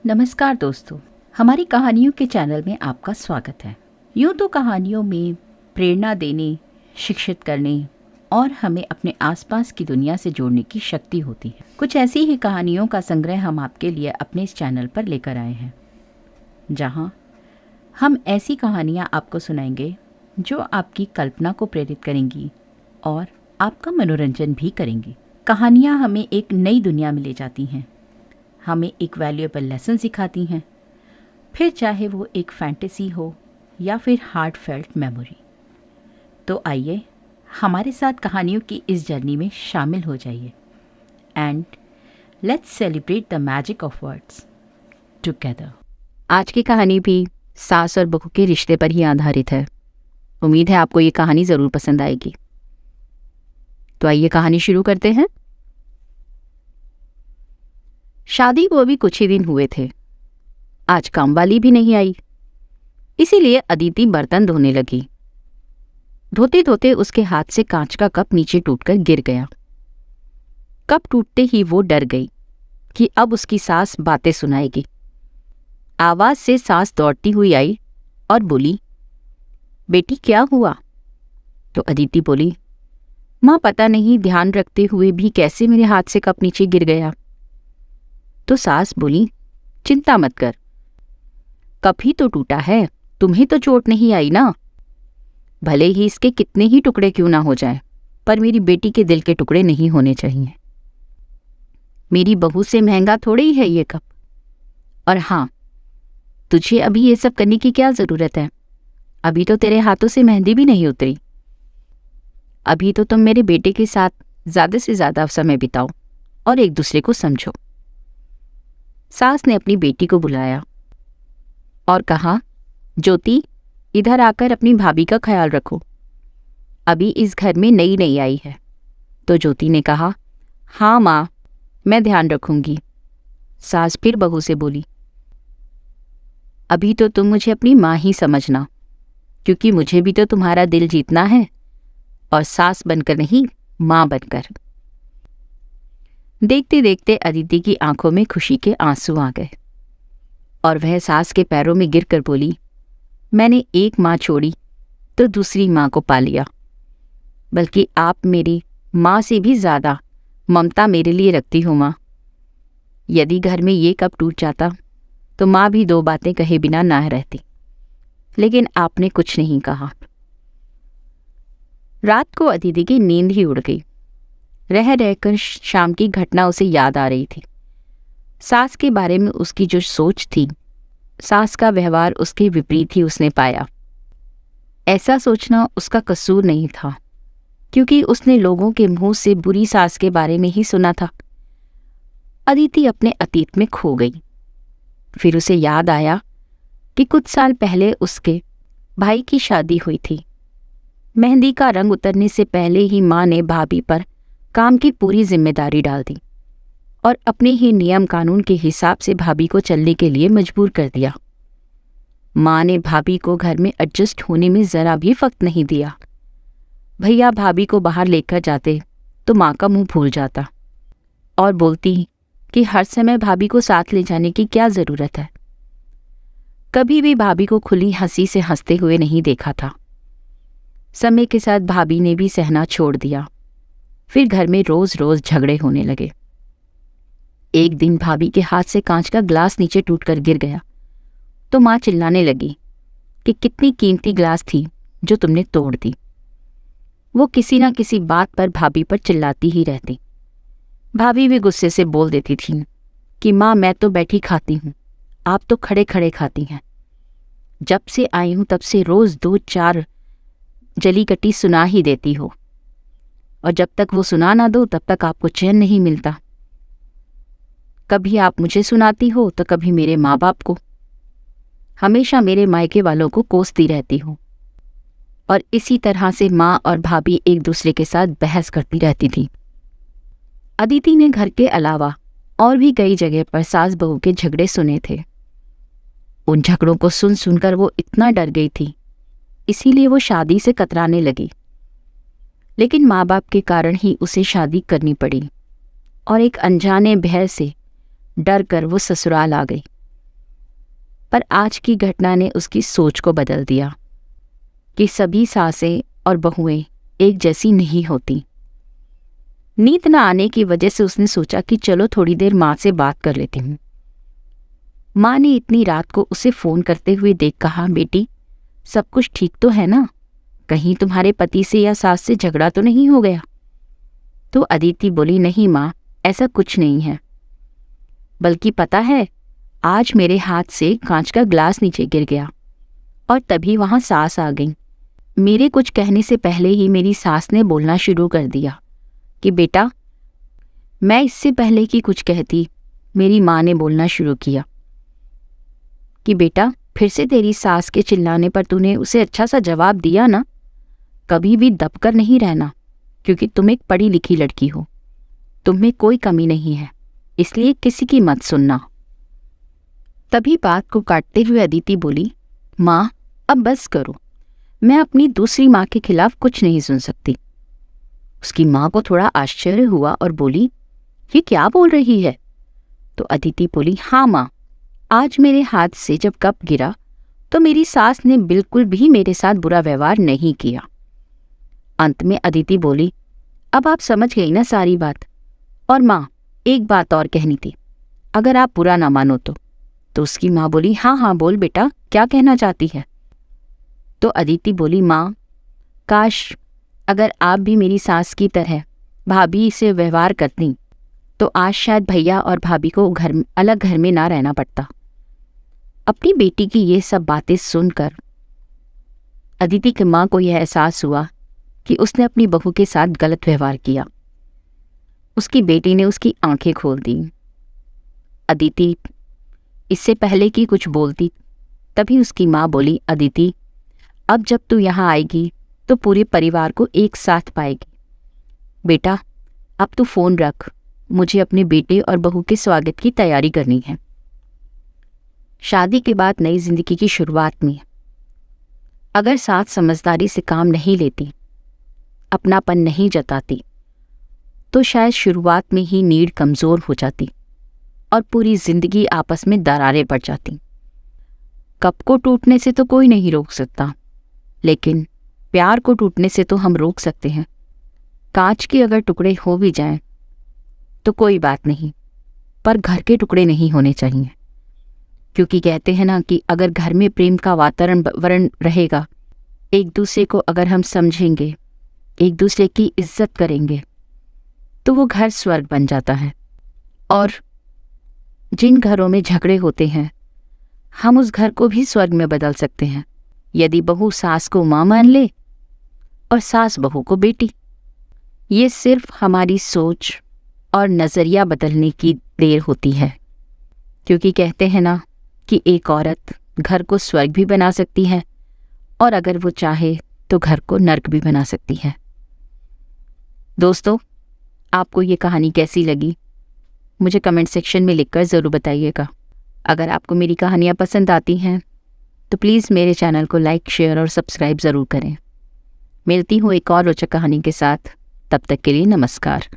नमस्कार दोस्तों, हमारी कहानियों के चैनल में आपका स्वागत है। यूँ तो कहानियों में प्रेरणा देने, शिक्षित करने और हमें अपने आसपास की दुनिया से जोड़ने की शक्ति होती है। कुछ ऐसी ही कहानियों का संग्रह हम आपके लिए अपने इस चैनल पर लेकर आए हैं, जहाँ हम ऐसी कहानियाँ आपको सुनाएंगे जो आपकी कल्पना को प्रेरित करेंगी और आपका मनोरंजन भी करेंगी। कहानियाँ हमें एक नई दुनिया में ले जाती हैं, हमें एक वैल्यूएबल लेसन सिखाती हैं, फिर चाहे वो एक फैंटेसी हो या फिर हार्ट फेल्ट मेमोरी। तो आइए हमारे साथ कहानियों की इस जर्नी में शामिल हो जाइए and let's celebrate the magic of words together. आज की कहानी भी सास और बहू के रिश्ते पर ही आधारित है। उम्मीद है आपको ये कहानी ज़रूर पसंद आएगी। तो आइए कहानी शुरू करते हैं। शादी को अभी कुछ ही दिन हुए थे। आज काम वाली भी नहीं आई, इसीलिए अदिति बर्तन धोने लगी। धोते धोते उसके हाथ से कांच का कप नीचे टूटकर गिर गया। कप टूटते ही वो डर गई कि अब उसकी सास बातें सुनाएगी। आवाज से सास दौड़ती हुई आई और बोली, बेटी क्या हुआ? तो अदिति बोली, माँ पता नहीं ध्यान रखते हुए भी कैसे मेरे हाथ से कप नीचे गिर गया। तो सास बोली, चिंता मत कर, कप ही तो टूटा है, तुम्हें तो चोट नहीं आई ना। भले ही इसके कितने ही टुकड़े क्यों ना हो जाएं, पर मेरी बेटी के दिल के टुकड़े नहीं होने चाहिए। मेरी बहू से महंगा थोड़ी ही है ये कप। और हाँ, तुझे अभी ये सब करने की क्या जरूरत है? अभी तो तेरे हाथों से मेहंदी भी नहीं उतरी। अभी तो तुम मेरे बेटे के साथ ज्यादा से ज्यादा समय बिताओ और एक दूसरे को समझो। सास ने अपनी बेटी को बुलाया और कहा, ज्योति इधर आकर अपनी भाभी का ख्याल रखो, अभी इस घर में नई नई आई है। तो ज्योति ने कहा, हाँ माँ, मैं ध्यान रखूंगी। सास फिर बहू से बोली, अभी तो तुम मुझे अपनी माँ ही समझना, क्योंकि मुझे भी तो तुम्हारा दिल जीतना है, और सास बनकर नहीं, माँ बनकर। देखते देखते अदिति की आंखों में खुशी के आंसू आ गए और वह सास के पैरों में गिरकर बोली, मैंने एक माँ छोड़ी तो दूसरी माँ को पा लिया, बल्कि आप मेरी माँ से भी ज्यादा ममता मेरे लिए रखती हो माँ। यदि घर में ये कप टूट जाता तो माँ भी दो बातें कहे बिना ना रहती, लेकिन आपने कुछ नहीं कहा। रात को अदिति की नींद ही उड़ गई। रह रहकर शाम की घटना उसे याद आ रही थी। सास के बारे में उसकी जो सोच थी, सास का व्यवहार उसके विपरीत ही उसने पाया। ऐसा सोचना उसका कसूर नहीं था, क्योंकि उसने लोगों के मुंह से बुरी सास के बारे में ही सुना था। अदिति अपने अतीत में खो गई। फिर उसे याद आया कि कुछ साल पहले उसके भाई की शादी हुई थी। मेहंदी का रंग उतरने से पहले ही माँ ने भाभी पर काम की पूरी जिम्मेदारी डाल दी और अपने ही नियम कानून के हिसाब से भाभी को चलने के लिए मजबूर कर दिया। माँ ने भाभी को घर में एडजस्ट होने में जरा भी वक्त नहीं दिया। भैया भाभी को बाहर लेकर जाते तो माँ का मुंह फूल जाता और बोलती कि हर समय भाभी को साथ ले जाने की क्या जरूरत है। कभी भी भाभी को खुली हंसी से हंसते हुए नहीं देखा था। समय के साथ भाभी ने भी सहना छोड़ दिया। फिर घर में रोज रोज झगड़े होने लगे। एक दिन भाभी के हाथ से कांच का ग्लास नीचे टूटकर गिर गया तो माँ चिल्लाने लगी कि कितनी कीमती ग्लास थी जो तुमने तोड़ दी। वो किसी ना किसी बात पर भाभी पर चिल्लाती ही रहती। भाभी भी गुस्से से बोल देती थी कि माँ मैं तो बैठी खाती हूँ, आप तो खड़े खड़े खाती हैं। जब से आई हूँ तब से रोज 2-4 जली कटी सुना ही देती हो, और जब तक वो सुना ना दो तब तक आपको चैन नहीं मिलता। कभी आप मुझे सुनाती हो तो कभी मेरे माँ बाप को। हमेशा मेरे मायके वालों को कोसती रहती हो। और इसी तरह से माँ और भाभी एक दूसरे के साथ बहस करती रहती थी। अदिति ने घर के अलावा और भी कई जगह पर सास बहू के झगड़े सुने थे। उन झगड़ों को सुन सुनकर वो इतना डर गई थी, इसीलिए वो शादी से कतराने लगी। लेकिन माँ बाप के कारण ही उसे शादी करनी पड़ी और एक अनजाने भय से डर कर वो ससुराल आ गई। पर आज की घटना ने उसकी सोच को बदल दिया कि सभी सासें और बहुएं एक जैसी नहीं होती। नींद न आने की वजह से उसने सोचा कि चलो थोड़ी देर माँ से बात कर लेती हूँ। माँ ने इतनी रात को उसे फ़ोन करते हुए देख कहा, बेटी सब कुछ ठीक तो है ना? कहीं तुम्हारे पति से या सास से झगड़ा तो नहीं हो गया? तो अदिति बोली, नहीं माँ, ऐसा कुछ नहीं है। बल्कि पता है, आज मेरे हाथ से कांच का ग्लास नीचे गिर गया और तभी वहाँ सास आ गई। मेरे कुछ कहने से पहले ही मेरी सास ने बोलना शुरू कर दिया कि बेटा, मैं इससे पहले कि कुछ कहती, मेरी माँ ने बोलना शुरू किया कि बेटा, फिर से तेरी सास के चिल्लाने पर तूने उसे अच्छा सा जवाब दिया ना? कभी भी दबकर नहीं रहना, क्योंकि तुम एक पढ़ी लिखी लड़की हो, तुम में कोई कमी नहीं है, इसलिए किसी की मत सुनना। तभी बात को काटते हुए अदिति बोली, माँ अब बस करो, मैं अपनी दूसरी माँ के खिलाफ कुछ नहीं सुन सकती। उसकी माँ को थोड़ा आश्चर्य हुआ और बोली, ये क्या बोल रही है? तो अदिति बोली, हाँ माँ, आज मेरे हाथ से जब कप गिरा तो मेरी सास ने बिल्कुल भी मेरे साथ बुरा व्यवहार नहीं किया। अंत में अदिति बोली, अब आप समझ गई ना सारी बात? और माँ, एक बात और कहनी थी, अगर आप बुरा ना मानो तो। उसकी माँ बोली, हाँ हाँ बोल बेटा, क्या कहना चाहती है? तो अदिति बोली, माँ, काश अगर आप भी मेरी सास की तरह भाभी से व्यवहार करती तो आज शायद भैया और भाभी को अलग घर में ना रहना पड़ता। अपनी बेटी की ये सब बातें सुनकर अदिति की माँ को यह एहसास हुआ कि उसने अपनी बहू के साथ गलत व्यवहार किया। उसकी बेटी ने उसकी आंखें खोल दी। अदिति इससे पहले कि कुछ बोलती, तभी उसकी माँ बोली, अदिति, अब जब तू यहाँ आएगी तो पूरे परिवार को एक साथ पाएगी। बेटा, अब तू फ़ोन रख, मुझे अपने बेटे और बहू के स्वागत की तैयारी करनी है। शादी के बाद नई जिंदगी की शुरुआत में अगर सास समझदारी से काम नहीं लेती, अपनापन नहीं जताती, तो शायद शुरुआत में ही नींव कमज़ोर हो जाती और पूरी जिंदगी आपस में दरारें पड़ जाती। कप को टूटने से तो कोई नहीं रोक सकता, लेकिन प्यार को टूटने से तो हम रोक सकते हैं। कांच के अगर टुकड़े हो भी जाएं तो कोई बात नहीं, पर घर के टुकड़े नहीं होने चाहिए, क्योंकि कहते हैं ना कि अगर घर में प्रेम का वातावरण रहेगा, एक दूसरे को अगर हम समझेंगे, एक दूसरे की इज्जत करेंगे, तो वो घर स्वर्ग बन जाता है। और जिन घरों में झगड़े होते हैं, हम उस घर को भी स्वर्ग में बदल सकते हैं, यदि बहू सास को माँ मान ले और सास बहू को बेटी। ये सिर्फ हमारी सोच और नज़रिया बदलने की देर होती है, क्योंकि कहते हैं ना कि एक औरत घर को स्वर्ग भी बना सकती है और अगर वो चाहे तो घर को नर्क भी बना सकती है। दोस्तों, आपको ये कहानी कैसी लगी मुझे कमेंट सेक्शन में लिखकर ज़रूर बताइएगा। अगर आपको मेरी कहानियाँ पसंद आती हैं तो प्लीज़ मेरे चैनल को लाइक, शेयर और सब्सक्राइब ज़रूर करें। मिलती हूँ एक और रोचक कहानी के साथ, तब तक के लिए नमस्कार।